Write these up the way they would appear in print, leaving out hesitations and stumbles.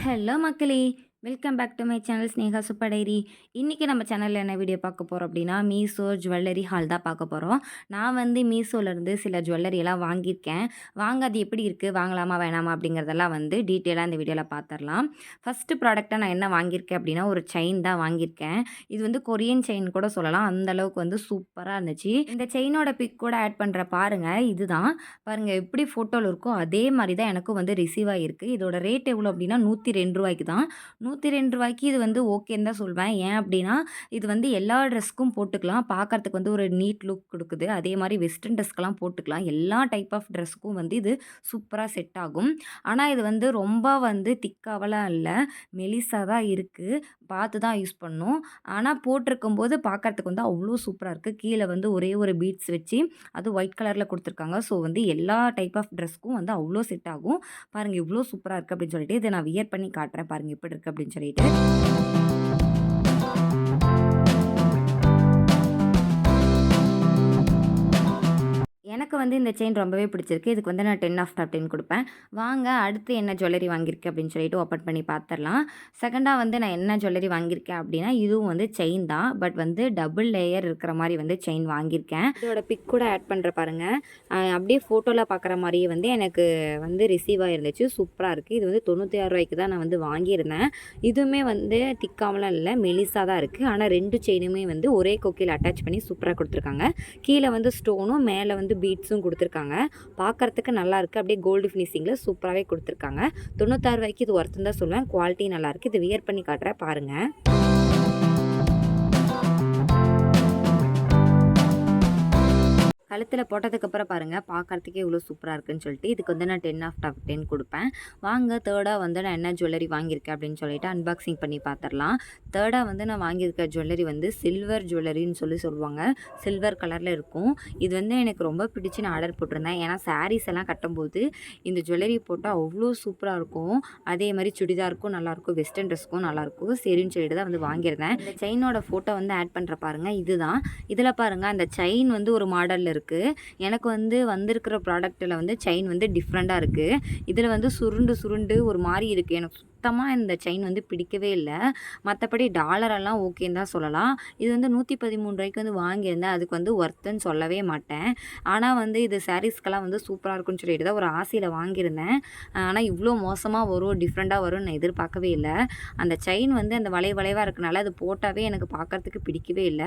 Hello மக்களே! Welcome back to my channel Sneha super diary. இன்னைக்கு நம்ம சேனல்ல என்ன வீடியோ பார்க்க போறோம் அப்டின்னா, மீஷோ ஜுவல்லரி ஹால் தான் பார்க்க போறோம். நான் வந்து மீஷோலருந்து சில ஜுவல்லரி எல்லாம் வாங்கியிருக்கேன். வாங்க அது எப்படி இருக்கு? வாங்கலாமா? வேணாமா? அப்படிங்கிறதெல்லாம் வந்து டீட்டெயிலா இந்த வீடியோல பார்த்துரலாம். ஃபர்ஸ்ட்டு ப்ராடக்ட்டா நான் என்ன வாங்கியிருக்கேன் அப்டின்னா, ஒரு செயின் தான் வாங்கியிருக்கேன். இது வந்து கொரியன் செயின் கூட சொல்லலாம். அந்த அளவுக்கு வந்து சூப்பரா இருந்துச்சு. இந்த செயினோட பிக் கூட ஆட் பண்றேன் பாருங்க. இதுதான். பாருங்க எப்படி ஃபோட்டோல இருக்கோ, அதே மாரி தான் எனக்கும் வந்து ரிசீவ் ஆகியிருக்கு. இதோட ரேட் எவ்வளோ அப்டின்னா, ரூ. 102 தான். ரூ. 102க்கு இது வந்து ஓகேன்னு தான் சொல்வேன். ஏன் அப்டின்னா, இது வந்து எல்லா ட்ரெஸ்க்கும் போட்டுக்கலாம். பார்க்கறதுக்கு வந்து ஒரு நீட் லுக் குடுக்குது. அதே மாரி வெஸ்டர்ன் ட்ரெஸ்க்கெல்லாம் போட்டுக்கலாம். எல்லா டைப் ஆஃப் ட்ரெஸ்க்கும் வந்து இது சூப்பரா செட் ஆகும். ஆனா, இது வந்து ரொம்ப வந்து திக்காவலாம் இல்ல. மெலிசா தான் இருக்கு. பார்த்து தான் யூஸ் பண்ணணும். ஆனா, போட்டிருக்கும்போது பார்க்கறதுக்கு வந்து அவ்ளோ சூப்பரா இருக்கு. கீழ வந்து ஒரே ஒரு பீட்ஸ் வச்சு, அதுவும் ஒயிட் கலர்ல குடுத்துருக்காங்க. ஸோ, வந்து எல்லா டைப் ஆஃப் ட்ரெஸ்க்கும் வந்து அவ்ளோ செட் ஆகும். பாருங்க இவ்ளோ சூப்பரா இருக்கு அப்டின்னு சொல்லிட்டு, இத நான் வியர் பண்ணி காட்டுறேன் பாருங்க எப்படி இருக்கு அப்டின்னு சொல்லிட்டு. எனக்கு வந்து இந்த செயின் ரொம்பவே பிடிச்சிருக்கு. இதுக்கு வந்து நான் 10 ஆஃப் 10 குடுப்பேன். வாங்க அடுத்து என்ன ஜுவல்லரி வாங்கியிருக்கேன் அப்படின்னு சொல்லிட்டு ஓப்பன் பண்ணி பார்த்துரலாம். செகண்டா வந்து நான் என்ன ஜுவல்லரி வாங்கியிருக்கேன் அப்படின்னா, இதுவும் வந்து செயின் தான். பட் வந்து டபுள் லேயர் இருக்கிற மாரி வந்து செயின் வாங்கியிருக்கேன். இதோட பிக் கூட ஆட் பண்றேன் பாருங்க. அப்படியே ஃபோட்டோல பார்க்குற மாரியே வந்து எனக்கு வந்து ரிசீவ் ஆயிருந்துச்சு. சூப்பரா இருக்கு. இது வந்து ரூ. 96 தான் நான் வந்து வாங்கியிருந்தேன். இதுவுமே வந்து திக்காமலாம் இல்ல. மெலிசா தான் இருக்கு. ஆனா 2 செயினுமே வந்து ஒரே கொக்கில அட்டாச் பண்ணி சூப்பரா குடுத்துருக்காங்க. கீழ வந்து ஸ்டோனும், மேல வந்து பீட்ஸும் குடுத்துருக்காங்க. பார்க்கறதுக்கு நல்லாயிருக்கு. அப்படியே கோல்டு ஃபினிஷிங்கில சூப்பராவே குடுத்துருக்காங்க. ரூ. 96க்கு இது ஒர்த்துன்னு தான் சொல்லுவேன். குவாலிட்டி நல்லாயிருக்கு. இத வியர் பண்ணி காட்டுறேன் பாருங்க. கழுத்தில போட்டதுக்கப்புறம் பாருங்க, பார்க்கறதுக்கே இவ்வளோ சூப்பரா இருக்குன்னு சொல்லிட்டு, இதுக்கு வந்து நான் 10 ஆஃப் 10 குடுப்பேன். வாங்க தேர்டா வந்து நான் என்ன ஜுவல்லரி வாங்கியிருக்கேன் அப்படின்னு சொல்லிட்டு அன்பாக்சிங் பண்ணி பார்த்துரலாம். தேர்டா வந்து நான் வாங்கியிருக்க ஜுவல்லரி வந்து சில்வர் ஜுவல்லரின்னு சொல்லுவாங்க. சில்வர் கலர்ல இருக்கும். இது வந்து எனக்கு ரொம்ப பிடிச்சு நான் ஆர்டர் போட்டிருந்தேன். ஏன்னா சாரீஸ் எல்லாம் கட்டும்போது இந்த ஜுவல்லரி போட்டா அவ்வளோ சூப்பரா இருக்கும். அதே மாரி சுடிதாருக்கும் நல்லாயிருக்கும், வெஸ்டர்ன் ட்ரெஸ்க்கும் நல்லாயிருக்கும். சரின்னு சொல்லிட்டு தான் வந்து வாங்கியிருந்தேன். இந்த செயினோட ஃபோட்டோ வந்து ஆட் பண்றேன் பாருங்க. இதுதான். இதில பாருங்க அந்த செயின் வந்து ஒரு மாடல்ல இருக்கு. எனக்கு வந்து வந்திருக்கிற ப்ராடக்ட்டில வந்து செயின் வந்து டிஃப்ரெண்ட்டா இருக்கு. இதில வந்து சுருண்டு சுருண்டு ஒரு மாரி இருக்கு. எனக்கு சுத்தமா இந்த செயின் வந்து பிடிக்கவே இல்ல. மத்தபடி டாலரெல்லாம் ஓகேன்னு தான் சொல்லலாம். இது வந்து ரூ. 113 வந்து வாங்கியிருந்தேன். அதுக்கு வந்து ஒர்த்துன்னு சொல்லவே மாட்டேன். ஆனா வந்து இது சாரீஸ்க்கெல்லாம் வந்து சூப்பரா இருக்குன்னு சொல்லிட்டு தான் ஒரு ஆசையில வாங்கியிருந்தேன். ஆனா இவ்ளோ மோசமா வரும், டிஃப்ரெண்ட்டா வரும்னு நான் எதிர்பார்க்கவே இல்ல. அந்த செயின் வந்து அந்த வளைவா இருக்கனால அது போட்டாவே எனக்கு பார்க்கறதுக்கு பிடிக்கவே இல்ல.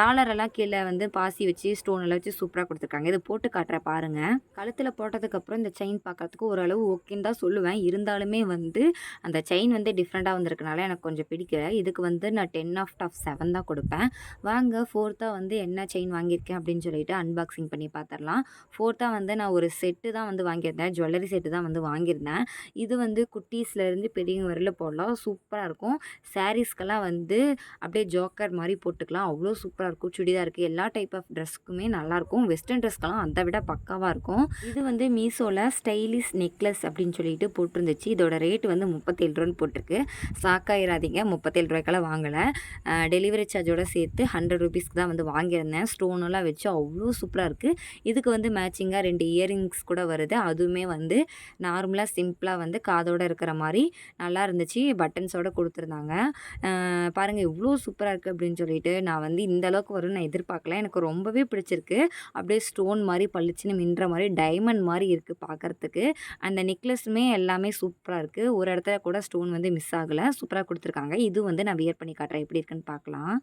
டாலரெல்லாம் கீழ வந்து பாசி வச்சு, ஸ்டோன் எல்லாம் வச்சு சூப்பரா குடுத்துருக்காங்க. இத போட்டு காட்டுறேன் பாருங்க. கழுத்தில போட்டதுக்கப்புறம் இந்த செயின் பார்க்கறதுக்கு ஓரளவு ஓகேன்னு தான் சொல்லுவேன். இருந்தாலுமே வந்து அந்த செயின் வந்து டிஃப்ரெண்ட்டா வந்திருக்கனால எனக்கு கொஞ்சம் பிடிக்கல. இதுக்கு வந்து நான் 10 ஆஃப் 7 தான் குடுப்பேன். வாங்க 4தா வந்து என்ன செயின் வாங்கியிருக்கேன் அப்படின்னு சொல்லிட்டு அன்பாக்சிங் பண்ணி பார்த்துரலாம். 4தா வந்து நான் ஒரு செட்டு தான் வந்து வாங்கியிருந்தேன். ஜுவல்லரி செட்டு தான் வந்து வாங்கியிருந்தேன். இது வந்து குட்டீஸ்லேருந்து பெரியவங்க வரையில போடலாம். சூப்பரா இருக்கும். சாரீஸ்க்கெல்லாம் வந்து அப்படியே ஜோக்கர் மாரி போட்டுக்கலாம். அவ்வளோ சூப்பரா இருக்கும். சுடிதாருக்கு எல்லா டைப் ஆஃப் ட்ரெஸ்க்குமே நல்லாயிருக்கும். வெஸ்டர்ன் ட்ரெஸ்க்கெல்லாம் அத விட பக்காவா இருக்கும். இது வந்து மீஷோல ஸ்டைலிஷ் நெக்லஸ் அப்படின்னு சொல்லிட்டு போட்டிருந்துச்சு. இதோட ரேட் வந்து ரூ. 37 போட்டிருக்கு. ஷாக் ஆயிராதீங்க. ரூ. 37க்கெல்லாம் வாங்கல. டெலிவரி சார்ஜோட சேர்த்து ரூ. 100க்கு தான் வந்து வாங்கியிருந்தேன். ஸ்டோனெல்லாம் வச்சு அவ்வளோ சூப்பரா இருக்கு. இதுக்கு வந்து மேட்சிங்கா 2 இயரிங்ஸ் கூட வருது. அதுவுமே வந்து நார்மலா சிம்பிளா வந்து காதோட இருக்கிற மாரி நல்லா இருந்துச்சு. பட்டன்ஸோட குடுத்துருந்தாங்க. பாருங்க எவ்வளோ சூப்பரா இருக்கு அப்படின்னு சொல்லிட்டு, நான் வந்து இந்த அளவுக்கு வரும்னு நான் எதிர்பார்க்கல. எனக்கு ரொம்பவே பிடிச்சிருக்கு. அப்படியே ஸ்டோன் மாரி பளிச்சுன்னு மின்ற மாரி டைமண்ட் மாரி இருக்கு பார்க்கறதுக்கு. அந்த நெக்லஸுமே எல்லாமே சூப்பரா இருக்கு. ஒரு இடத்துல கூட ஸ்டோன் வந்து மிஸ் ஆகல. சூப்பரா குடுத்துருக்காங்க. இது வந்து நான் வியர் பண்ணி காட்டுறேன். எப்படி இருக்குன்னு பார்க்கலாம்.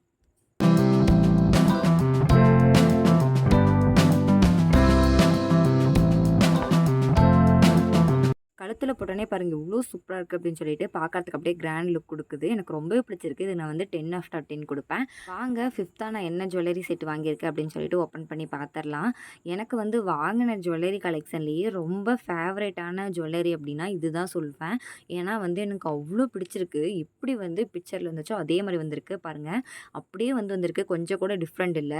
கழுத்தில போட்டோனே பாருங்க இவ்ளோ சூப்பரா இருக்கு அப்படின்னு சொல்லிட்டு பார்க்கறதுக்கு அப்படியே கிராண்ட் லுக் குடுக்குது. எனக்கு ரொம்பவே பிடிச்சிருக்கு. இது நான் வந்து 10 ஆஃப் 10 குடுப்பேன். வாங்க 5தா நான் என்ன ஜுவல்லரி செட் வாங்கியிருக்கேன் அப்படின்னு சொல்லிட்டு ஓப்பன் பண்ணி பார்த்துரலாம். எனக்கு வந்து வாங்கின ஜுவல்லரி கலெக்ஷன்லேயே ரொம்ப ஃபேவரட்டான ஜுவல்லரி அப்படின்னா இதுதான் சொல்வேன். ஏன்னா வந்து எனக்கு அவ்ளோ பிடிச்சிருக்கு. எப்படி வந்து பிக்சர்ல இருந்துச்சோ அதே மாரி வந்திருக்கு பாருங்க. அப்படியே வந்து வந்திருக்கு. கொஞ்சம் கூட டிஃப்ரெண்ட் இல்ல.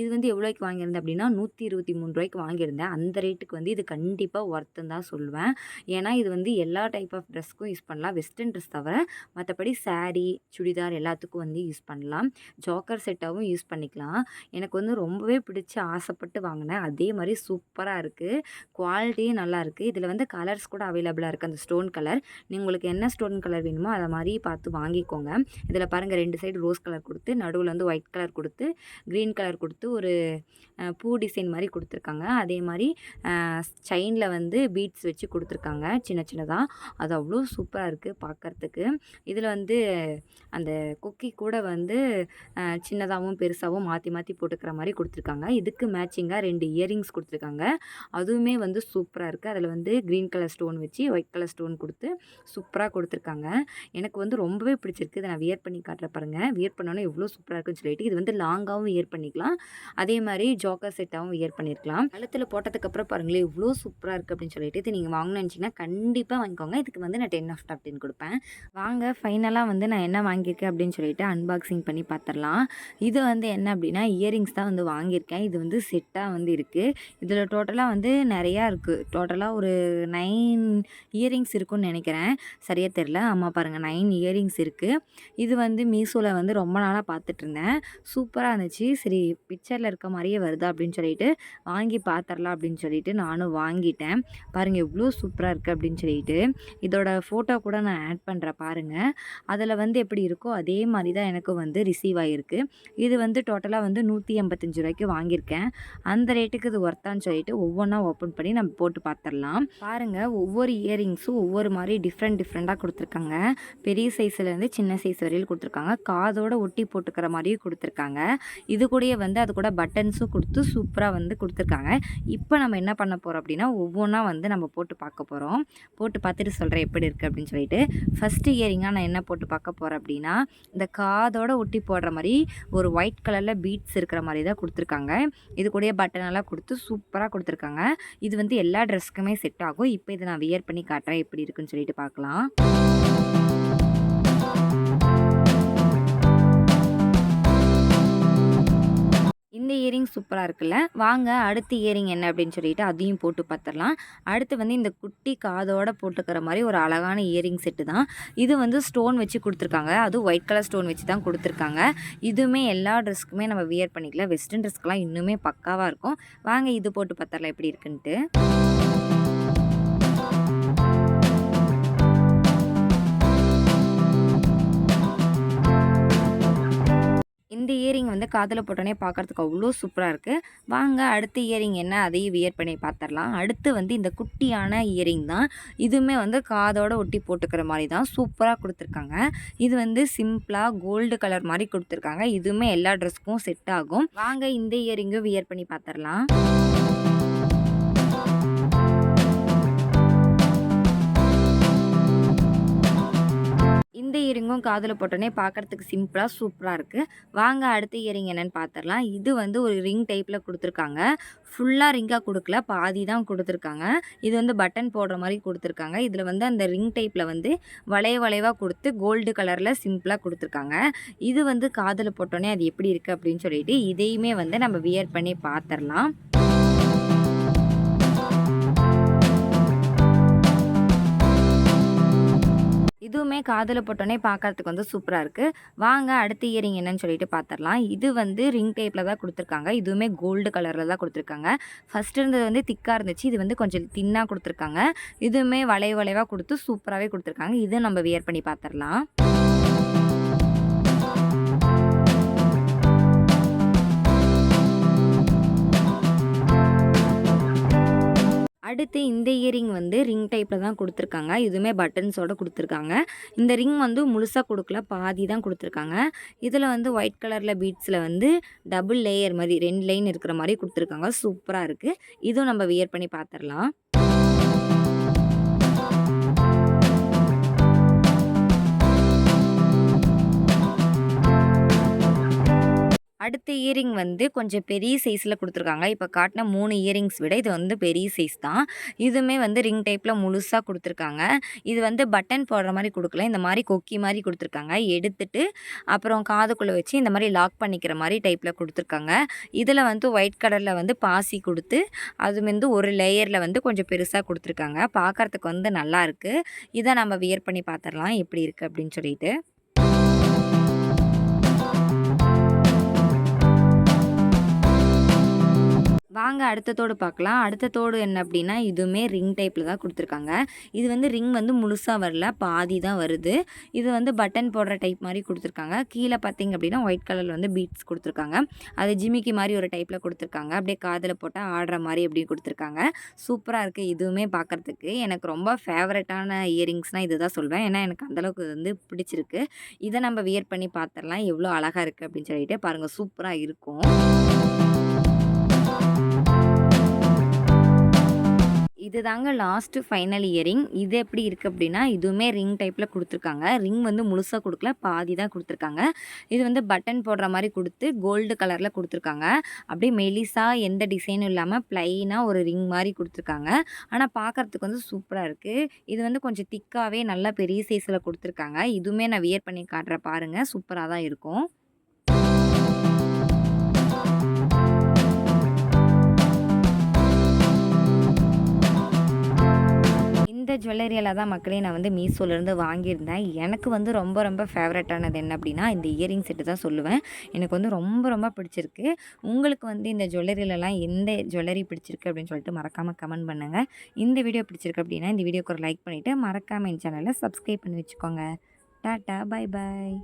இது வந்து எவ்வளோக்கு வாங்கியிருந்தேன் அப்படின்னா ரூ. 123 வாங்கியிருந்தேன். அந்த ரேட்டுக்கு வந்து இது கண்டிப்பா ஒர்த்துன்னு தான் சொல்லுவேன். ஏன்னா பண்ணிக்கலாம். இது வந்து எல்லா டைப் ஆஃப் ட்ரெஸ்க்கும் யூஸ் பண்ணலாம். வெஸ்டர்ன் ட்ரெஸ் தவிர மற்றபடி சாரீ, சுடிதார் எல்லாத்துக்கும் வந்து யூஸ் பண்ணலாம். ஜோக்கர் செட்டாகவும் யூஸ் பண்ணிக்கலாம். எனக்கு வந்து ரொம்பவே பிடிச்சு ஆசைப்பட்டு வாங்கினேன். அதே மாதிரி சூப்பராக இருக்குது. குவாலிட்டியும் நல்லாயிருக்கு. இதில் வந்து கலர்ஸ் கூட அவைலபிளாக இருக்குது. அந்த ஸ்டோன் கலர் உங்களுக்கு என்ன ஸ்டோன் கலர் வேணுமோ அதை மாதிரி பார்த்து வாங்கிக்கோங்க. இதில் பாருங்கள் 2 சைடு ரோஸ் கலர் கொடுத்து நடுவில் வந்து ஒயிட் கலர் கொடுத்து க்ரீன் கலர் கொடுத்து ஒரு பூ டிசைன் மாதிரி கொடுத்துருக்காங்க. அதே மாதிரி செயினில் வந்து பீட்ஸ் வச்சு கொடுத்துருக்காங்க சின்ன சின்னதாக. அது அவ்வளோ சூப்பராக இருக்குது பார்க்குறதுக்கு. இதில் வந்து அந்த குக்கி கூட வந்து சின்னதாகவும் பெருசாகவும் மாற்றி மாற்றி போட்டுக்கிற மாதிரி கொடுத்துருக்காங்க. இதுக்கு மேட்சிங்காக 2 இயரிங்ஸ் கொடுத்துருக்காங்க. அதுவுமே வந்து சூப்பராக இருக்குது. அதில் வந்து க்ரீன் கலர் ஸ்டோன் வச்சு ஒயிட் கலர் ஸ்டோன் கொடுத்து சூப்பராக கொடுத்துருக்காங்க. எனக்கு வந்து ரொம்பவே பிடிச்சிருக்கு. இதை நான் வியர் பண்ணி காட்டுறேன் பாருங்கள். வியர் பண்ணோன்னே எவ்வளோ சூப்பராக இருக்குன்னு சொல்லிட்டு இது வந்து லாங்காகவும் வியர் பண்ணிக்கலாம். அதே மாதிரி ஜோக்கர் செட்டாகவும் வியர் பண்ணியிருக்கலாம். கழுத்தில் போட்டதுக்கப்புறம் பாருங்களேன் எவ்வளோ சூப்பராக இருக்குது அப்படின்னு சொல்லிட்டு இது நீங்கள் வாங்கணும்னு நினச்சிங்கன்னா கண்டிப்பாக வாங்கிக்கோங்க. இதுக்கு வந்து நான் 10 ஆஃப் டாப் 10 கொடுப்பேன். வாங்க ஃபைனலாக வந்து நான் என்ன வாங்கியிருக்கேன் அப்படின்னு சொல்லிட்டு அன்பாக்சிங் பண்ணி பார்த்துடலாம். இது வந்து என்ன அப்படின்னா இயரிங்ஸ் தான் வந்து வாங்கியிருக்கேன். இது வந்து செட்டாக வந்து இருக்குது. இதில் டோட்டலாக வந்து நிறையா இருக்குது. டோட்டலாக ஒரு 9 இயரிங்ஸ் இருக்குன்னு நினைக்கிறேன். சரியாக தெரில. ஆமாம் பாருங்கள் 9 இயரிங்ஸ் இருக்குது. இது வந்து மீஷோவில் வந்து ரொம்ப நாளாக பார்த்துட்டு இருந்தேன். சூப்பராக இருந்துச்சு. சரி பிக்சரில் இருக்க மாதிரியே வருதா அப்படின்னு சொல்லிட்டு வாங்கி பார்த்துடலாம் அப்படின்னு சொல்லிட்டு நானும் வாங்கிட்டேன். பாருங்கள் எவ்வளோ சூப்பராக இருக்குது அப்படின்னு சொல்லிட்டு இதோட ஃபோட்டோ கூட நான் ஆட் பண்ணுறேன் பாருங்கள். அதில் வந்து எப்படி இருக்கோ அதே மாதிரி தான் எனக்கும் வந்து ரிசீவ் ஆகிருக்கு. இது வந்து டோட்டலாக வந்து 185 ரூபாய்க்கு வாங்கியிருக்கேன். அந்த ரேட்டுக்கு இது ஒர்த்தான்னு சொல்லிட்டு ஒவ்வொன்றா ஓப்பன் பண்ணி நம்ம போட்டு பார்த்துடலாம். பாருங்கள் ஒவ்வொரு இயரிங்ஸும் ஒவ்வொரு மாதிரி டிஃப்ரெண்ட்டாக கொடுத்துருக்காங்க. பெரிய சைஸ்லேருந்து சின்ன சைஸ் வரையில் கொடுத்துருக்காங்க. காதோட ஒட்டி போட்டுக்கிற மாதிரியும் கொடுத்துருக்காங்க. இது கூடயே வந்து அது கூட பட்டன்ஸும் கொடுத்து சூப்பராக வந்து கொடுத்துருக்காங்க. இப்போ நம்ம என்ன பண்ண போகிறோம் அப்படின்னா ஒவ்வொன்றா வந்து நம்ம போட்டு பார்க்க போகிறோம். போட்டு பார்த்துட்டு சொல்கிறேன் எப்படி இருக்குது அப்படின்னு சொல்லிட்டு. ஃபஸ்ட்டு இயரிங்காக நான் என்ன போட்டு பார்க்க போகிறேன் அப்படின்னா இந்த காதோட ஒட்டி போடுற மாதிரி ஒரு ஒயிட் கலரில் பீட்ஸ் இருக்கிற மாதிரி தான் கொடுத்துருக்காங்க. இது கூடயே பட்டனெல்லாம் கொடுத்து சூப்பராக கொடுத்துருக்காங்க. இது வந்து எல்லா ட்ரெஸ்க்குமே செட் ஆகும். இப்போ இதை நான் வியர் பண்ணி காட்டுறேன் எப்படி இருக்குன்னு சொல்லிட்டு பார்க்கலாம். இந்த இயரிங் சூப்பராக இருக்குல்ல. வாங்க அடுத்த இயரிங் என்ன அப்படின்னு சொல்லிட்டு அதையும் போட்டு பார்த்துடலாம். அடுத்து வந்து இந்த குட்டி காதோட போட்டுக்கிற மாதிரி ஒரு அழகான இயரிங் செட்டு தான். இது வந்து ஸ்டோன் வச்சு கொடுத்துருக்காங்க. அதுவும் ஒயிட் கலர் ஸ்டோன் வச்சு தான் கொடுத்துருக்காங்க. இதுவுமே எல்லா ட்ரெஸ்க்குமே நம்ம வியர் பண்ணிக்கலாம். வெஸ்டர்ன் ட்ரெஸ்க்கெலாம் இன்னுமே பக்காவாக இருக்கும். வாங்க இது போட்டு பார்த்துடலாம் எப்படி இருக்குன்ட்டு. இந்த இயரிங் வந்து காதில் போட்டோன்னே பார்க்குறதுக்கு அவ்வளோ சூப்பராக இருக்குது. வாங்க அடுத்த இயரிங் என்ன அதையும் வியர் பண்ணி பார்த்துடலாம். அடுத்து வந்து இந்த குட்டியான இயரிங் தான். இதுவுமே வந்து காதோட ஒட்டி போட்டுக்கிற மாதிரி தான் சூப்பராக கொடுத்துருக்காங்க. இது வந்து சிம்பிளாக கோல்டு கலர் மாதிரி கொடுத்துருக்காங்க. இதுவுமே எல்லா ட்ரெஸ்க்கும் செட் ஆகும். வாங்க இந்த இயரிங்கும் வியர் பண்ணி பார்த்துடலாம். இந்த இயரிங்கும் காதில் போட்டோன்னே பார்க்குறதுக்கு சிம்பிளாக சூப்பராக இருக்குது. வாங்க அடுத்த இயரிங் என்னென்னு பார்த்துடலாம். இது வந்து ஒரு ரிங் டைப்பில் கொடுத்துருக்காங்க. ஃபுல்லாக ரிங்காக கொடுக்கல, பாதி தான் கொடுத்துருக்காங்க. இது வந்து பட்டன் போடுற மாதிரி கொடுத்துருக்காங்க. இதில் வந்து அந்த ரிங் டைப்பில் வந்து வளைவாக கொடுத்து கோல்டு கலரில் சிம்பிளாக கொடுத்துருக்காங்க. இது வந்து காதில் போட்டோன்னே அது எப்படி இருக்குது அப்படின்னு சொல்லிட்டு இதையுமே வந்து நம்ம வியர் பண்ணி பார்த்துடலாம். இதுவுமே காதில் போட்டோன்னே பார்க்கறதுக்கு வந்து சூப்பராக இருக்குது. வாங்க அடுத்த இயரிங் என்னன்னு சொல்லிட்டு பார்த்துடலாம். இது வந்து ரிங் டைப்பில் தான் கொடுத்துருக்காங்க. இதுவுமே கோல்டு கலரில் தான் கொடுத்துருக்காங்க. ஃபஸ்ட் இருந்தது வந்து திக்காக இருந்துச்சு. இது வந்து கொஞ்சம் தின்னாக கொடுத்துருக்காங்க. இதுவுமே வளைவாக கொடுத்து சூப்பராகவே கொடுத்துருக்காங்க. இதை நம்ம வியர் பண்ணி பார்த்துடலாம். அடுத்து இந்த இயரிங் வந்து ரிங் டைப்பில் தான் கொடுத்துருக்காங்க. இதுவுமே பட்டன்ஸோடு கொடுத்துருக்காங்க. இந்த ரிங் வந்து முழுசாக கொடுக்கல, பாதி தான் கொடுத்துருக்காங்க. இதில் வந்து ஒயிட் கலரில் பீட்ஸில் வந்து டபுள் லேயர் மாதிரி 2 லைன் இருக்கிற மாதிரி கொடுத்துருக்காங்க. சூப்பராக இருக்குது. இதுவும் நம்ம வியர் பண்ணி பார்த்துடலாம். அடுத்த இயரிங் வந்து கொஞ்சம் பெரிய சைஸில் கொடுத்துருக்காங்க. இப்போ காட்டின 3 இயரிங்ஸ் விட இது வந்து பெரிய சைஸ் தான். இதுவுமே வந்து ரிங் டைப்பில் முழுசா கொடுத்துருக்காங்க. இது வந்து பட்டன் போடுற மாரி குடுக்கல. இந்த மாரி கொக்கி மாரி குடுத்துருக்காங்க. எடுத்துட்டு அப்புறம் காதுக்குள்ள வச்சு இந்த மாரி லாக் பண்ணிக்கிற மாரி டைப்பில் குடுத்துருக்காங்க. இதில வந்து ஒயிட் கலரில் வந்து பாசி குடுத்து, அது வந்து ஒரு லேயரில் வந்து கொஞ்சம் பெருசா குடுத்துருக்காங்க. பார்க்கறதுக்கு வந்து நல்லாருக்கு. இத நம்ம வியர் பண்ணி பார்த்துரலாம் எப்படி இருக்கு அப்படின்னு சொல்லிட்டு. வாங்க அடுத்த தோடு பார்க்கலாம். அடுத்த தோடு என்ன அப்டின்னா, இதுவுமே ரிங் டைப்ல தான் குடுத்துருக்காங்க. இது வந்து ரிங் வந்து முழுசா வரல. பாதி தான் வருது. இது வந்து பட்டன் போடுற டைப் மாரி குடுத்துருக்காங்க. கீழ பார்த்தீங்க அப்டின்னா, ஒயிட் கலர்ல வந்து பீட்ஸ் குடுத்துருக்காங்க. அது ஜிமிக்கி மாரி ஒரு டைப்ல குடுத்துருக்காங்க. அப்டியே காதுல போட்டா ஆடுற மாரி அப்டி குடுத்துருக்காங்க. சூப்பரா இருக்கு இதுவுமே பார்க்கறதுக்கு. எனக்கு ரொம்ப ஃபேவரட்டான இயரிங்ஸ்னா இதுதான் சொல்வேன். ஏன்னா, எனக்கு அந்த அளவுக்கு வந்து பிடிச்சிருக்கு. இத நம்ம வியர் பண்ணி பார்த்துரலாம். எவ்ளோ அழகா இருக்கு அப்டின்னு சொல்லிட்டு. பாருங்க சூப்பரா இருக்கும். இதுதாங்க லாஸ்ட் ஃபைனல் இயரிங். இது எப்படி இருக்கு அப்படின்னா, இதுவுமே ரிங் டைப்ல குடுத்துருக்காங்க. ரிங் வந்து முழுசா குடுக்கல. பாதி தான் குடுத்துருக்காங்க. இது வந்து பட்டன் போடுற மாரி குடுத்து, கோல்டு கலர்ல குடுத்துருக்காங்க. அப்படியே மெலிசா எந்த டிசைனும் இல்லாம பிளைனா ஒரு ரிங் மாரி குடுத்துருக்காங்க. ஆனா பார்க்கறதுக்கு வந்து சூப்பரா இருக்கு. இது வந்து கொஞ்சம் திக்காவே நல்லா பெரிய சைஸ்ல குடுத்துருக்காங்க. இதுவுமே நான் வியர் பண்ணி காட்டுறேன் பாருங்க. சூப்பரா தான் இருக்கும். இந்த ஜுவல்லரியில தான் மக்களே நான் வந்து மீஷோலேருந்து வாங்கியிருந்தேன். எனக்கு வந்து ரொம்ப ரொம்ப ஃபேவரட்டானது என்ன அப்படின்னா, இந்த இயரிங் செட்டு தான் சொல்லுவேன். எனக்கு வந்து ரொம்ப ரொம்ப பிடிச்சிருக்கு. உங்களுக்கு வந்து இந்த ஜுவல்லரிலலாம் எந்த ஜுவல்லரி பிடிச்சிருக்கு அப்படின்னு சொல்லிட்டு மறக்காம கமெண்ட் பண்ணுங்க. இந்த வீடியோ பிடிச்சிருக்கு அப்படின்னா, இந்த வீடியோக்கு ஒரு லைக் பண்ணிவிட்டு மறக்காம என் சேனலை சப்ஸ்கிரைப் பண்ணி வச்சுக்கோங்க. Tata, bye bye.